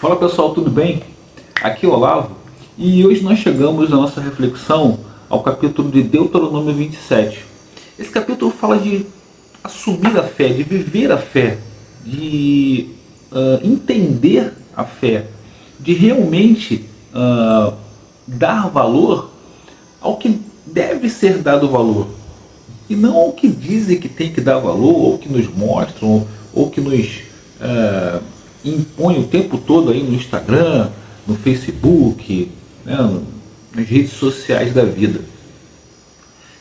Fala pessoal, tudo bem? Aqui é o Olavo e hoje nós chegamos na nossa reflexão ao capítulo de Deuteronômio 27. Esse capítulo fala de assumir a fé, de viver a fé, de entender a fé, de realmente dar valor ao que deve ser dado valor e não ao que dizem que tem que dar valor, ou que nos mostram, ou que nos impõe o tempo todo aí no Instagram, no Facebook, né, nas redes sociais da vida.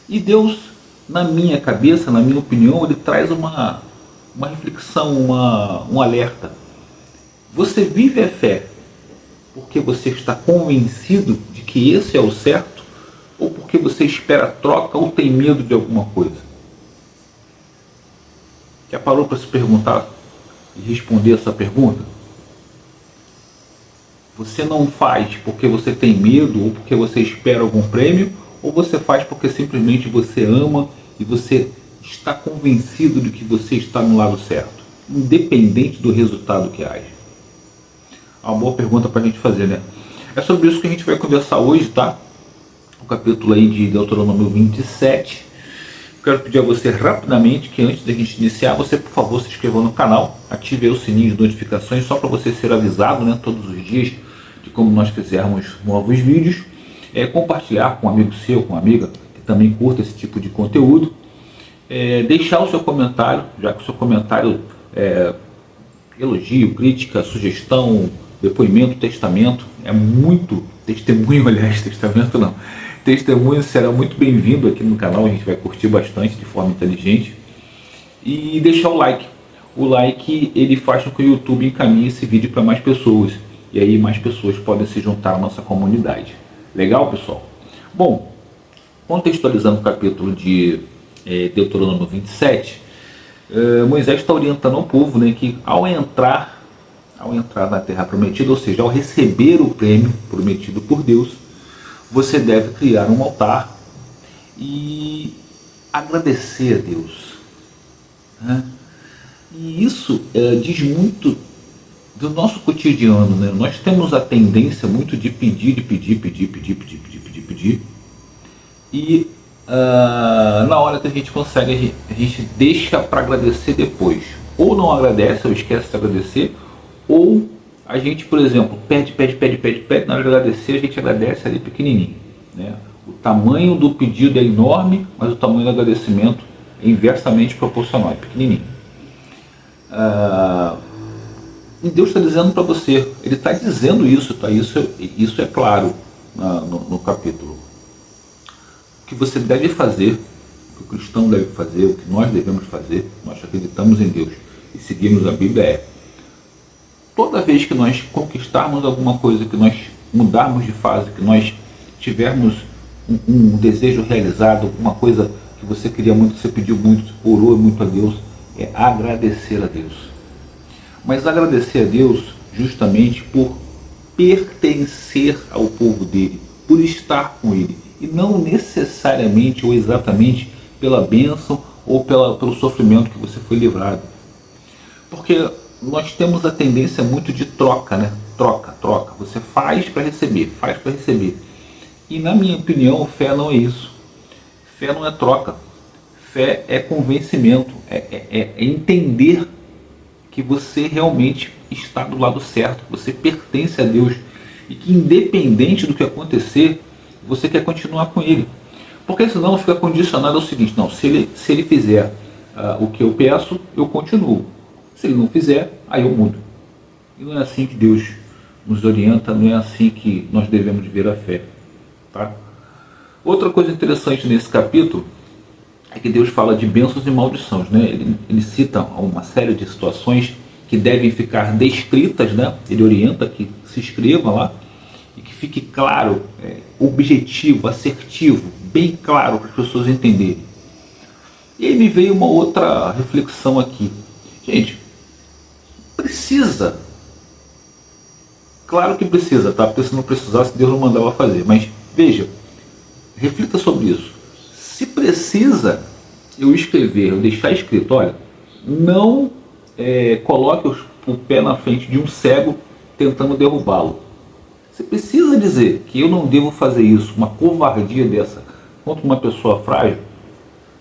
E Deus, na minha cabeça, na minha opinião, ele traz uma reflexão, um alerta. Você vive a fé porque você está convencido de que esse é o certo, ou porque você espera troca ou tem medo de alguma coisa? Já parou para se perguntar e responder essa pergunta? Você não faz porque você tem medo ou porque você espera algum prêmio, ou você faz porque simplesmente você ama e você está convencido de que você está no lado certo, independente do resultado que haja? É uma boa pergunta para a gente fazer, né? É sobre isso que a gente vai conversar hoje, tá? O capítulo aí de Deuteronômio 27. Quero pedir a você rapidamente que antes da gente iniciar, você por favor se inscreva no canal, ative aí o sininho de notificações só para você ser avisado, né, todos os dias de como nós fizermos novos vídeos. Compartilhar com um amigo seu, com uma amiga que também curta esse tipo de conteúdo. Deixar o seu comentário, já que o seu comentário elogio, crítica, sugestão, depoimento, testamento, testemunho, aliás, testamento não. Testemunho será muito bem-vindo aqui no canal, a gente vai curtir bastante de forma inteligente. E deixar o like. O like, ele faz com que o YouTube encaminhe esse vídeo para mais pessoas. E aí mais pessoas podem se juntar à nossa comunidade. Legal, pessoal? Bom, contextualizando o capítulo de Deuteronômio 27, Moisés está orientando ao povo, né, que ao entrar na terra prometida, ou seja, ao receber o prêmio prometido por Deus, você deve criar um altar e agradecer a Deus, né? E isso diz muito do nosso cotidiano, né? Nós temos a tendência muito de pedir, e na hora que a gente consegue, a gente deixa para agradecer depois. Ou não agradece, ou esquece de agradecer, ou a gente, por exemplo, pede, na hora de agradecer, a gente agradece ali pequenininho, né? O tamanho do pedido é enorme, mas o tamanho do agradecimento é inversamente proporcional, é pequenininho. E Deus está dizendo para você, Ele está dizendo isso, tá? Isso é claro no capítulo. O que você deve fazer, o que o cristão deve fazer, o que nós devemos fazer, nós acreditamos em Deus e seguimos a Bíblia, toda vez que nós conquistarmos alguma coisa, que nós mudarmos de fase, que nós tivermos um desejo realizado, alguma coisa que você queria muito, você pediu muito, orou muito a Deus, é agradecer a Deus. Mas agradecer a Deus justamente por pertencer ao povo dele, por estar com ele, e não necessariamente ou exatamente pela bênção ou pelo sofrimento que você foi livrado. Porque nós temos a tendência muito de troca, né? Troca. Você faz para receber, E na minha opinião, fé não é isso. Fé não é troca. Fé é convencimento, é entender que você realmente está do lado certo, você pertence a Deus e que independente do que acontecer, você quer continuar com Ele. Porque senão fica condicionado ao seguinte, não, se ele fizer o que eu peço, eu continuo. Se ele não fizer, aí eu mudo. E não é assim que Deus nos orienta, não é assim que nós devemos ver a fé. Tá? Outra coisa interessante nesse capítulo é que Deus fala de bênçãos e maldições, né? Ele cita uma série de situações que devem ficar descritas, né? Ele orienta que se escreva lá e que fique claro, objetivo, assertivo, bem claro para as pessoas entenderem. E aí me veio uma outra reflexão aqui. Gente, precisa? Claro que precisa, tá? Porque se não precisasse, Deus não mandava fazer. Mas veja, reflita sobre isso. Se precisa eu escrever, eu deixar escrito, olha, não coloque o pé na frente de um cego tentando derrubá-lo. Você precisa dizer que eu não devo fazer isso, uma covardia dessa, contra uma pessoa frágil.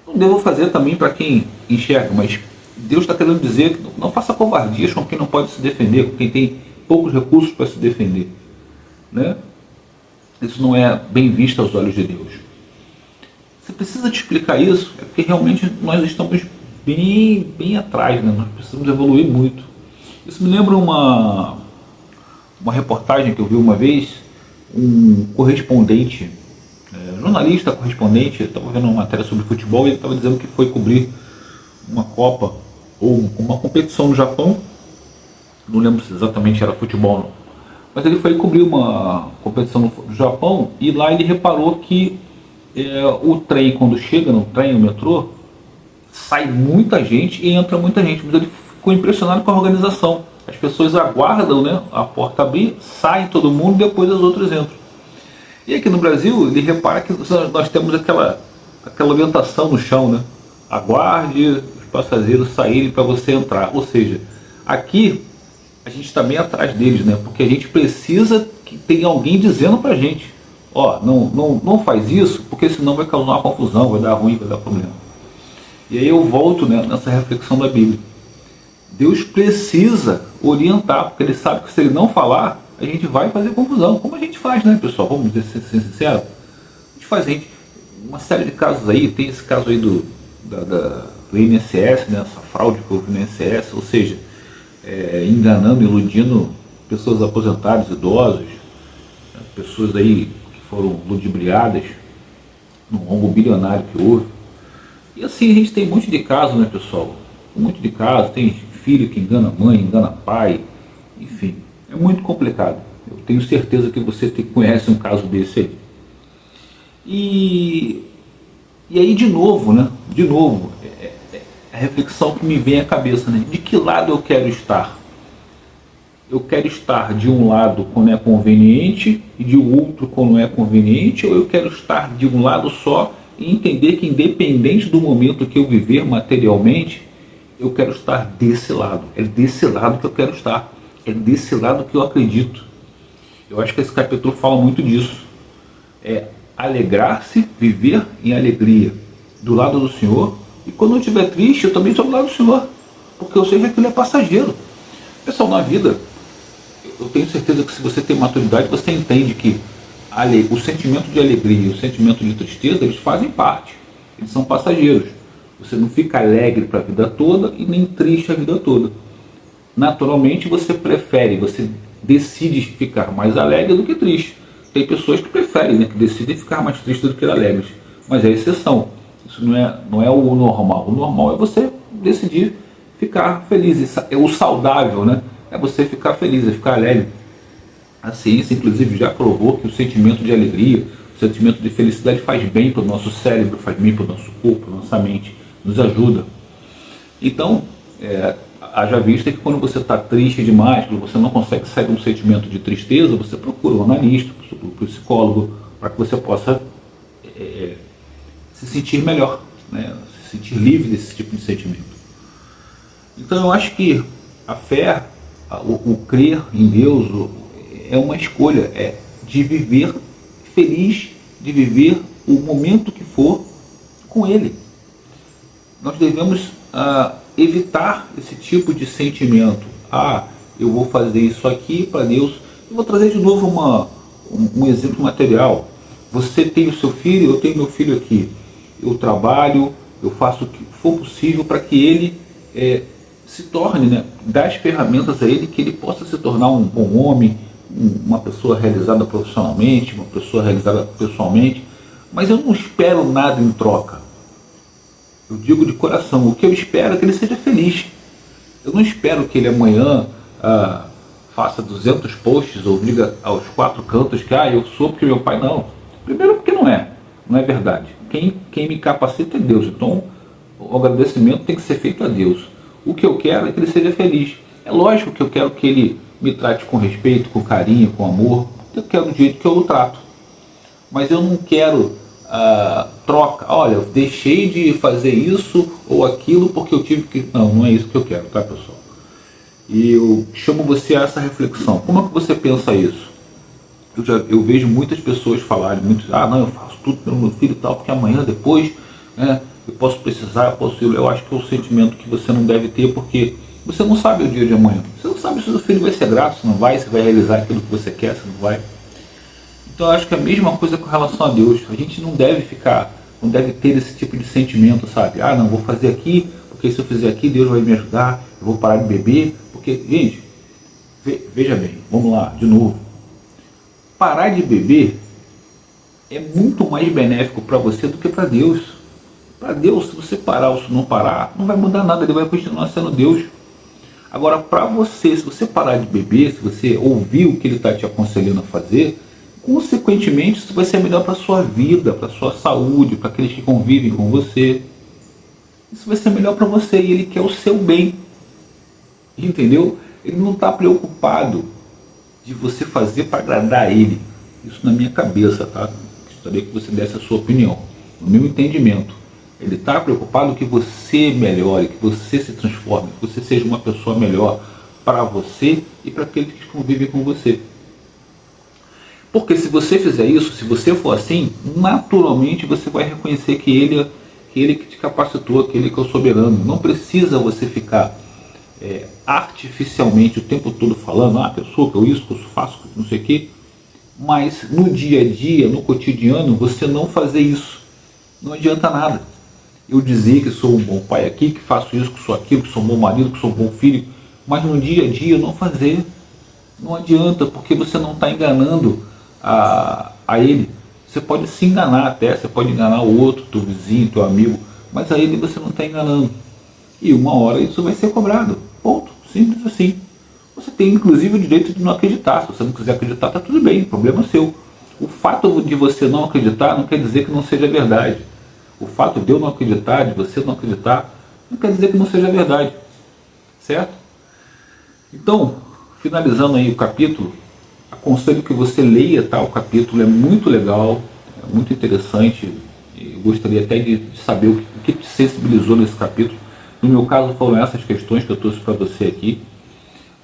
Não devo fazer também para quem enxerga, mas Deus está querendo dizer que não faça covardias com quem não pode se defender, com quem tem poucos recursos para se defender. Né? Isso não é bem visto aos olhos de Deus. Você precisa te explicar isso, é porque realmente nós estamos bem atrás, né? Nós precisamos evoluir muito. Isso me lembra uma reportagem que eu vi uma vez, um correspondente, jornalista correspondente, estava vendo uma matéria sobre futebol e ele estava dizendo que foi cobrir uma Copa ou uma competição no Japão, não lembro se exatamente era futebol não, mas ele foi cobrir uma competição no Japão e lá ele reparou que o trem, quando chega no trem, no metrô, sai muita gente e entra muita gente, mas ele ficou impressionado com a organização. As pessoas aguardam, né, a porta abrir, sai todo mundo e depois as outras entram. E aqui no Brasil, ele repara que nós temos aquela orientação no chão, né? Aguarde os passageiros saírem para você entrar. Ou seja, aqui a gente está bem atrás deles, né? Porque a gente precisa que tenha alguém dizendo para a gente, não faz isso, porque senão vai causar uma confusão, vai dar ruim, vai dar problema. E aí eu volto, né, nessa reflexão da Bíblia. Deus precisa orientar, porque Ele sabe que se Ele não falar, a gente vai fazer confusão. Como a gente faz, né, pessoal? Vamos ser sinceros. A gente faz, uma série de casos aí, tem esse caso aí do INSS, né, essa fraude que houve no INSS, ou seja, enganando, iludindo pessoas aposentadas, idosos, né, pessoas aí que foram ludibriadas num rombo bilionário que houve. E assim a gente tem um monte de casos, né, pessoal? Um monte de casos, tem filho que engana mãe, engana pai, enfim, é muito complicado. Eu tenho certeza que você conhece um caso desse aí. E aí de novo, né? De novo, a reflexão que me vem à cabeça, né? De que lado eu quero estar? Eu quero estar de um lado quando é conveniente e de outro quando é conveniente, ou eu quero estar de um lado só e entender que independente do momento que eu viver materialmente, eu quero estar desse lado. É desse lado que eu quero estar. É desse lado que eu acredito. Eu acho que esse capítulo fala muito disso. É alegrar-se, viver em alegria do lado do Senhor. E quando eu estiver triste, eu também estou do lado do Senhor. Porque eu sei que aquilo é passageiro. Pessoal, na vida, eu tenho certeza que se você tem maturidade, você entende que o sentimento de alegria e o sentimento de tristeza, eles fazem parte. Eles são passageiros. Você não fica alegre para a vida toda e nem triste a vida toda. Naturalmente você decide ficar mais alegre do que triste. Tem pessoas que preferem, né, que decidem ficar mais tristes do que alegres. Mas é exceção. Isso não é o normal. O normal é você decidir ficar feliz. Isso é o saudável, né? É você ficar feliz, é ficar alegre. A ciência, inclusive, já provou que o sentimento de alegria, o sentimento de felicidade faz bem para o nosso cérebro, faz bem para o nosso corpo, para a nossa mente, nos ajuda. Então, haja vista que quando você está triste demais, quando você não consegue sair de um sentimento de tristeza, você procura um analista, procura um psicólogo, para que você possa se sentir melhor, né? Se sentir livre desse tipo de sentimento. Então eu acho que a fé, o crer em Deus, é uma escolha, de viver feliz, de viver o momento que for com Ele. Nós devemos evitar esse tipo de sentimento. Eu vou fazer isso aqui para Deus. Eu vou trazer de novo um exemplo material. Você tem o seu filho, eu tenho meu filho aqui. Eu trabalho, eu faço o que for possível para que ele se torne, né, dar as ferramentas a ele, que ele possa se tornar um bom homem, uma pessoa realizada profissionalmente, uma pessoa realizada pessoalmente. Mas eu não espero nada em troca. Eu digo de coração, o que eu espero é que ele seja feliz. Eu não espero que ele amanhã faça 200 posts ou diga aos 4 cantos que eu sou porque meu pai não. Primeiro porque não é verdade. Quem me capacita é Deus. Então o agradecimento tem que ser feito a Deus. O que eu quero é que ele seja feliz. É lógico que eu quero que ele me trate com respeito, com carinho, com amor. Eu quero do jeito que eu o trato. Mas eu não quero troca. Olha, eu deixei de fazer isso ou aquilo porque eu tive que... Não é isso que eu quero, tá, pessoal? E eu chamo você a essa reflexão. Como é que você pensa isso? Eu vejo muitas pessoas falarem, não, eu faço tudo pelo meu filho e tal, porque amanhã, depois, né, eu posso precisar, eu posso ir. Eu acho que é um sentimento que você não deve ter, porque você não sabe o dia de amanhã. Você não sabe se o seu filho vai ser grato, se não vai, se vai realizar aquilo que você quer, se não vai. Então eu acho que é a mesma coisa com relação a Deus. A gente não deve não deve ter esse tipo de sentimento, sabe? Não, vou fazer aqui, porque se eu fizer aqui, Deus vai me ajudar, eu vou parar de beber, porque, gente, veja bem, vamos lá, de novo. Parar de beber é muito mais benéfico para você do que para Deus. Para Deus, se você parar ou se não parar, não vai mudar nada, ele vai continuar sendo Deus. Agora, para você, se você parar de beber, se você ouvir o que ele está te aconselhando a fazer, consequentemente isso vai ser melhor para a sua vida, para a sua saúde, para aqueles que convivem com você. Isso vai ser melhor para você e ele quer o seu bem. Entendeu? Ele não está preocupado de você fazer para agradar a ele. Isso na minha cabeça, tá? Gostaria que você desse a sua opinião. No meu entendimento, ele está preocupado que você melhore, que você se transforme, que você seja uma pessoa melhor para você e para aqueles que convivem com você. Porque se você fizer isso, se você for assim, naturalmente você vai reconhecer que ele que te capacitou, que ele que é o soberano. Não precisa você ficar artificialmente o tempo todo falando, que eu sou, que eu isso, que eu faço, que não sei o quê, mas no dia a dia, no cotidiano, você não fazer isso. Não adianta nada. Eu dizer que sou um bom pai aqui, que faço isso, que sou aquilo, que sou um bom marido, que sou um bom filho, mas no dia a dia não fazer. Não adianta, porque você não está enganando a ele. Você pode se enganar até, você pode enganar o outro, teu vizinho, teu amigo, mas a ele você não está enganando. E uma hora isso vai ser cobrado. Ponto. Simples assim. Você tem inclusive o direito de não acreditar. Se você não quiser acreditar, está tudo bem, problema seu. O fato de você não acreditar não quer dizer que não seja verdade. O fato de eu não acreditar, de você não acreditar, não quer dizer que não seja verdade. Certo? Então, finalizando aí o capítulo, aconselho que você leia, tá? O capítulo é muito legal, é muito interessante. Eu gostaria até de saber o que te sensibilizou nesse capítulo. No meu caso foram essas questões que eu trouxe para você aqui,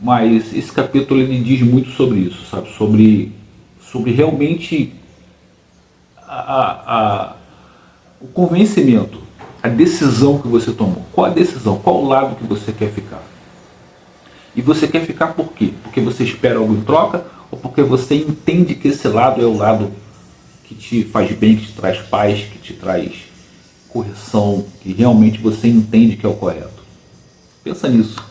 mas esse capítulo ele diz muito sobre isso, sabe? Sobre realmente o convencimento, a decisão que você tomou. Qual a decisão? Qual o lado que você quer ficar? E você quer ficar por quê? Porque você espera algo em troca ou porque você entende que esse lado é o lado que te faz bem, que te traz paz, que te traz correção, que realmente você entende que é o correto? Pensa nisso.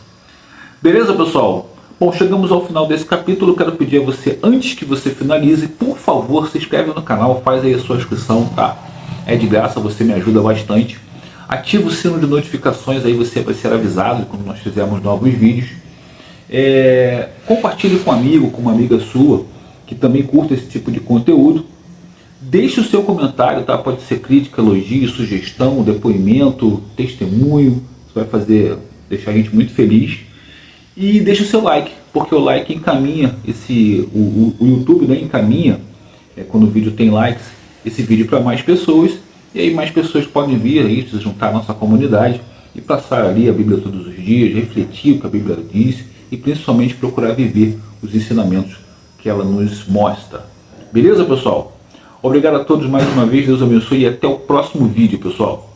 Beleza, pessoal? Bom, chegamos ao final desse capítulo. Quero pedir a você, antes que você finalize, por favor, se inscreve no canal, faz aí a sua inscrição, tá? É de graça, você me ajuda bastante. Ativa o sino de notificações, aí você vai ser avisado quando nós fizermos novos vídeos. Compartilhe com um amigo, com uma amiga sua, que também curta esse tipo de conteúdo. Deixe o seu comentário, tá? Pode ser crítica, elogio, sugestão, depoimento, testemunho. Isso vai deixar a gente muito feliz. E deixe o seu like, porque o like encaminha o YouTube, né, encaminha, quando o vídeo tem likes, esse vídeo para mais pessoas, e aí mais pessoas podem vir aí, se juntar à nossa comunidade e passar ali a Bíblia todos os dias, refletir o que a Bíblia diz e principalmente procurar viver os ensinamentos que ela nos mostra. Beleza, pessoal? Obrigado a todos mais uma vez, Deus abençoe e até o próximo vídeo, pessoal.